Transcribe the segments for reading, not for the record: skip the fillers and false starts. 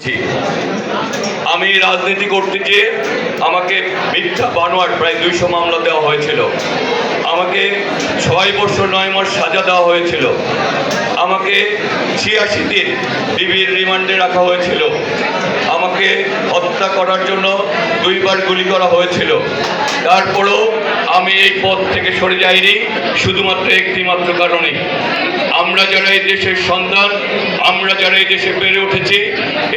করছি। আমি রাজনীতি করতে গিয়ে আমাকে মিথ্যা বানোয়াট প্রায় 200 মামলা দেওয়া হয়েছিল। আমাকে 6 বছর 9 মাস সাজা দেওয়া হয়েছিল। আমাকে 86 দিন ডিবির রিমান্ডে রাখা হয়েছিল। আমাকে হত্যা করার জন্য 2 বার গুলি করা হয়েছিল। তারপরেও আমি এই পদ থেকে সরে যাইনি, শুধুমাত্র একটি মাত্র কারণে। আমরা যারা এই দেশের সন্তান, আমরা যারা এই দেশে বেড়ে উঠেছি,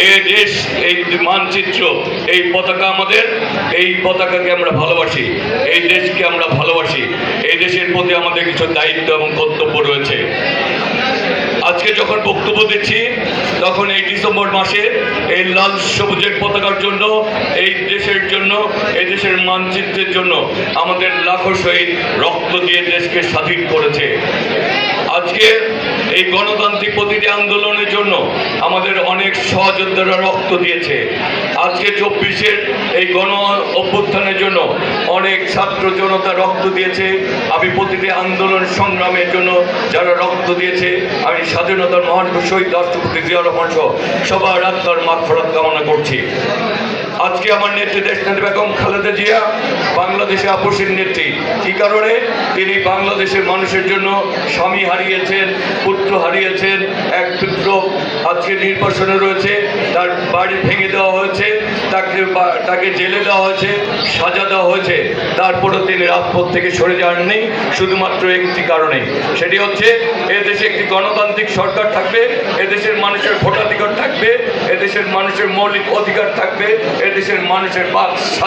এই দেশ, এই মানচিত্র, এই পতাকা আমাদের, এই পতাকাকে আমরা ভালোবাসি, এই দেশকে আমরা ভালোবাসি, এই দেশের প্রতি আমাদের কিছু দায়িত্ব এবং কর্তব্য রয়েছে। আজকে যখন বক্তব্য দিচ্ছি তখন এই ডিসেম্বর মাসে এই লাল সবুজের পতাকার জন্য, এই দেশের জন্য, এই দেশের মানচিত্রের জন্য আমাদের লাখো শহীদ রক্ত দিয়ে দেশকে স্বাধীন করেছে। আজকে এই গণতান্ত্রিক প্রতিটি আন্দোলনের জন্য আমাদের অনেক সহযোদ্ধারা রক্ত দিয়েছে। আজকে 24-এর এই গণ অভ্যুত্থানের জন্য অনেক ছাত্র জনতা রক্ত দিয়েছে। আমি প্রতিটি আন্দোলন সংগ্রামের জন্য যারা রক্ত দিয়েছে, আমি স্বাধীনতার মহান শহীদ রাষ্ট্রপতি জিয়া রহমান সহ সবার আত্মার মাগফিরাত কামনা করছি। আজকে আমার নেত্রী দেশনেত্রী বেগম খালেদা জিয়া বাংলাদেশে আপসের নেত্রী। কী কারণে? তিনি বাংলাদেশের মানুষের জন্য স্বামী হারিয়েছেন, পুত্র হারিয়েছেন, এক পুত্র আজকে নির্বাসনে রয়েছে, তার বাড়ি ভেঙে দেওয়া হয়েছে, তাকে জেলে দেওয়া হয়েছে, সাজা দেওয়া হয়েছে। তারপরেও তিনি রাজপথ থেকে সরে যাননি, শুধুমাত্র একটি কারণে। সেটি হচ্ছে এদেশে একটি গণতান্ত্রিক সরকার থাকবে, এদেশের মানুষের ভোটাধিকার থাকবে, এদেশের মানুষের মৌলিক অধিকার থাকবে, এদেশের মানুষের বাক